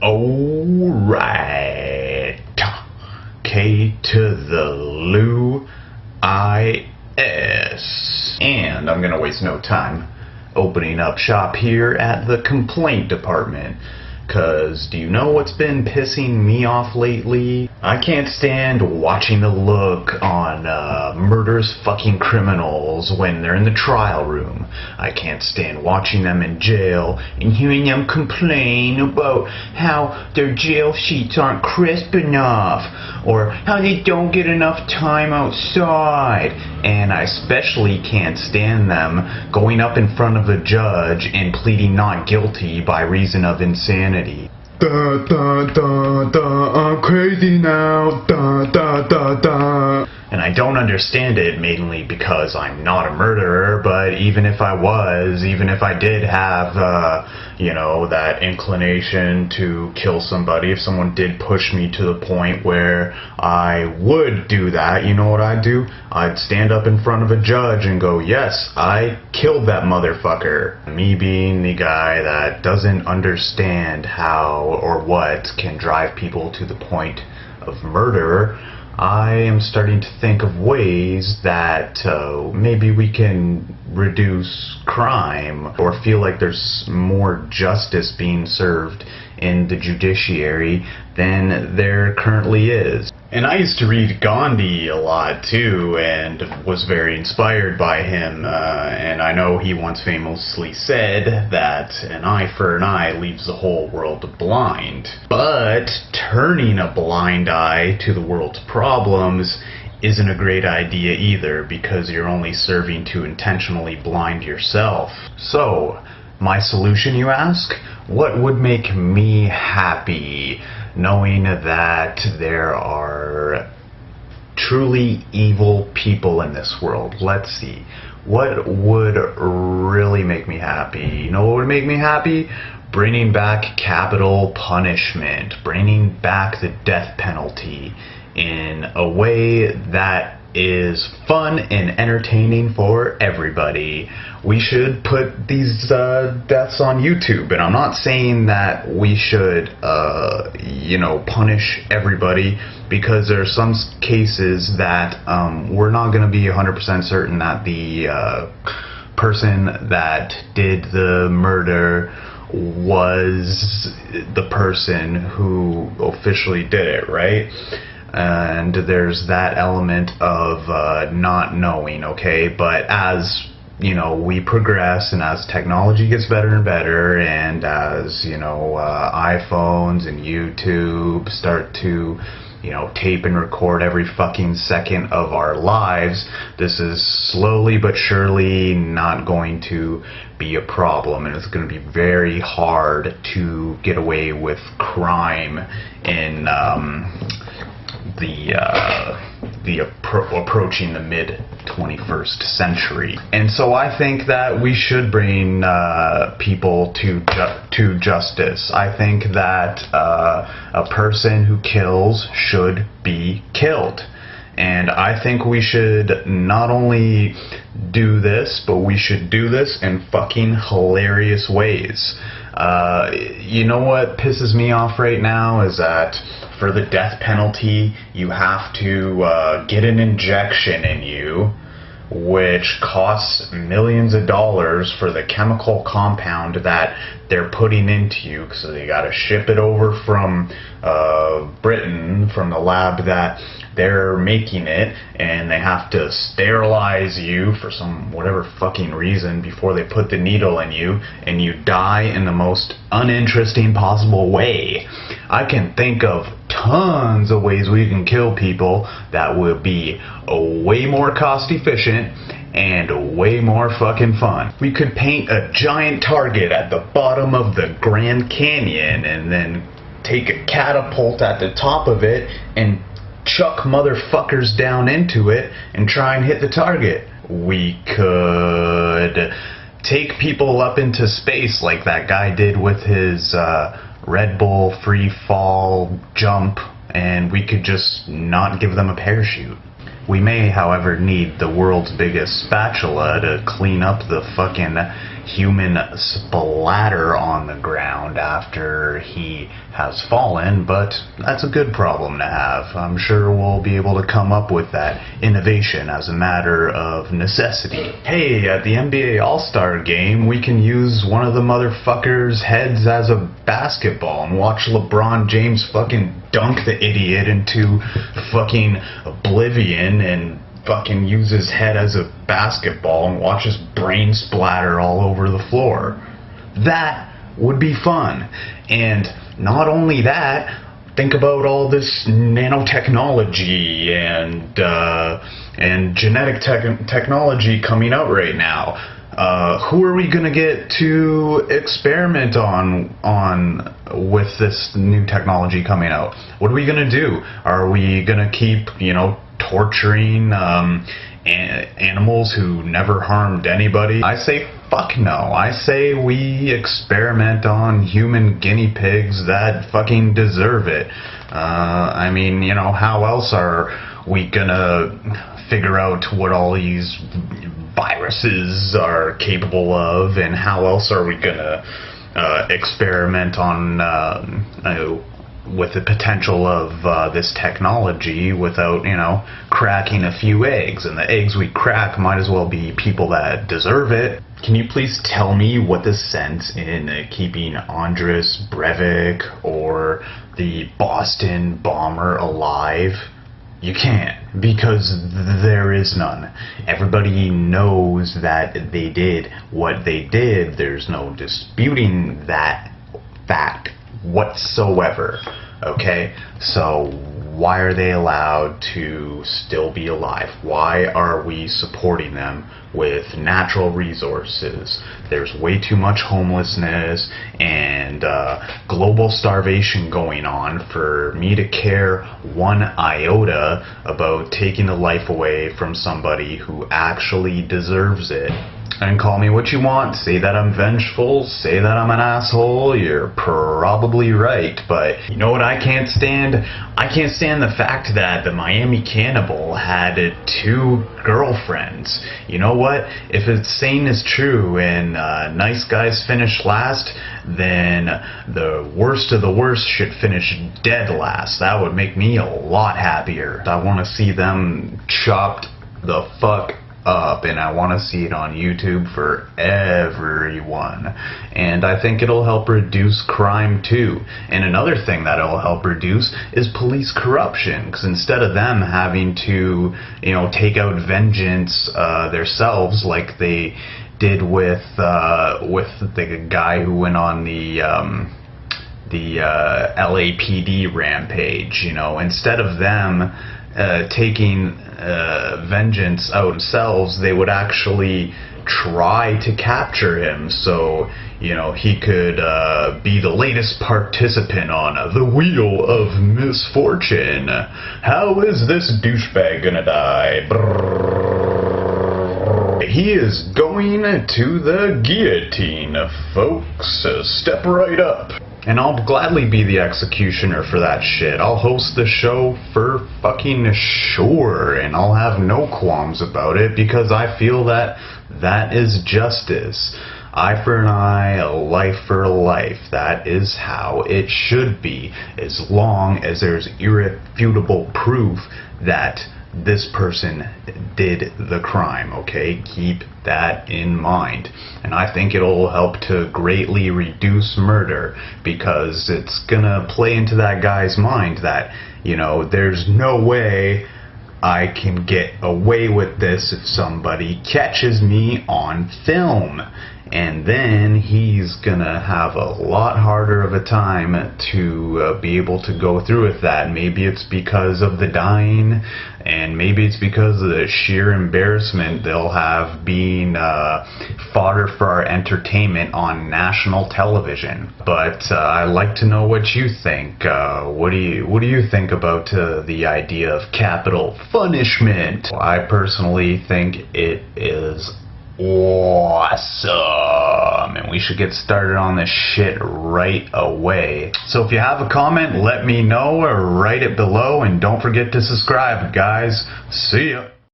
Alright. K to the Lou I-S. And I'm gonna waste no time opening up shop here at the complaint department. Cause do you know what's been pissing me off lately? I can't stand watching the look on murderous fucking criminals when they're in the trial room. I can't stand watching them in jail and hearing them complain about how their jail sheets aren't crisp enough or how they don't get enough time outside. And I especially can't stand them going up in front of a judge and pleading not guilty by reason of insanity. I'm crazy now. And I don't understand it, mainly because I'm not a murderer, but even if I was, even if I did have, that inclination to kill somebody, if someone did push me to the point where I would do that, you know what I'd do? I'd stand up in front of a judge and go, yes, I killed that motherfucker. Me being the guy that doesn't understand how or what can drive people to the point of murder, I am starting to think of ways that maybe we can reduce crime or feel like there's more justice being served in the judiciary than there currently is. And I used to read Gandhi a lot too, and was very inspired by him, and I know he once famously said that an eye for an eye leaves the whole world blind. But turning a blind eye to the world's problems isn't a great idea either, because you're only serving to intentionally blind yourself. So, my solution, you ask? What would make me happy? Knowing that there are truly evil people in this world. Let's see. What would really make me happy? You know what would make me happy? Bringing back capital punishment. Bringing back the death penalty in a way that is fun and entertaining for everybody. We should put these deaths on YouTube, and I'm not saying that we should punish everybody, because there are some cases that we're not going to be 100% certain that the person that did the murder was the person who officially did it, right? And there's that element of not knowing, okay? But as we progress, and as technology gets better and better, and as iPhones and YouTube start to tape and record every fucking second of our lives, this is slowly but surely not going to be a problem, and it's going to be very hard to get away with crime in approaching the mid-21st century. And so I think that we should bring people to justice. I think that a person who kills should be killed. And I think we should not only do this, but we should do this in fucking hilarious ways. You know what pisses me off right now is that for the death penalty, you have to get an injection in you, which costs millions of dollars for the chemical compound that they're putting into you, so they gotta ship it over from Britain, from the lab that they're making it, and they have to sterilize you for some whatever fucking reason before they put the needle in you, and you die in the most uninteresting possible way. I can think of tons of ways we can kill people that would be way more cost efficient and way more fucking fun. We could paint a giant target at the bottom of the Grand Canyon and then take a catapult at the top of it and chuck motherfuckers down into it and try and hit the target. We could take people up into space like that guy did with his Red Bull free fall jump, and we could just not give them a parachute. We may, however, need the world's biggest spatula to clean up the fucking human splatter on the ground after he has fallen, but that's a good problem to have. I'm sure we'll be able to come up with that innovation as a matter of necessity. Hey, at the NBA All-Star game, we can use one of the motherfuckers' heads as a basketball and watch LeBron James fucking dunk the idiot into fucking oblivion and fucking use his head as a basketball and watch his brain splatter all over the floor. That would be fun. And not only that, think about all this nanotechnology and genetic technology coming out right now. Who are we gonna get to experiment on with this new technology coming out? What are we gonna do? Are we gonna keep, torturing animals who never harmed anybody? I say fuck no. I say we experiment on human guinea pigs that fucking deserve it. How else are we gonna figure out what all these viruses are capable of, and how else are we gonna experiment on with the potential of this technology without, cracking a few eggs? And the eggs we crack might as well be people that deserve it. Can you please tell me what the sense in keeping Andres Breivik or the Boston bomber alive? You can't, because there is none. Everybody knows that they did what they did. There's no disputing that fact whatsoever. Okay? So why are they allowed to still be alive? Why are we supporting them with natural resources? There's way too much homelessness and global starvation going on for me to care one iota about taking the life away from somebody who actually deserves it. And call me what you want, say that I'm vengeful, say that I'm an asshole, you're probably right, but you know what I can't stand? I can't stand the fact that the Miami cannibal had 2 girlfriends. You know what? If it's saying is true and nice guys finish last, then the worst of the worst should finish dead last. That would make me a lot happier. I want to see them chopped the fuck up, and I want to see it on YouTube for everyone. And I think it'll help reduce crime too. And another thing that it'll help reduce is police corruption, because instead of them having to, take out vengeance themselves like they did with the guy who went on the LAPD rampage, instead of them taking vengeance out themselves, they would actually try to capture him so he could be the latest participant on the wheel of misfortune. How is this douchebag gonna die? He is going to the guillotine, folks. Step right up. And I'll gladly be the executioner for that shit. I'll host the show for fucking sure, and I'll have no qualms about it, because I feel that that is justice. Eye for an eye, a life for a life. That is how it should be, as long as there's irrefutable proof that this person did the crime, okay? Keep that in mind. And I think it'll help to greatly reduce murder, because it's gonna play into that guy's mind that, there's no way I can get away with this if somebody catches me on film. And then he's gonna have a lot harder of a time to be able to go through with that. Maybe it's because of the dying, and maybe it's because of the sheer embarrassment they'll have being fodder for our entertainment on national television. But I'd like to know what you think. What do you think about the idea of capital punishment? I personally think it is awesome, and we should get started on this shit right away. So if you have a comment, let me know or write it below, and don't forget to subscribe, guys. See ya.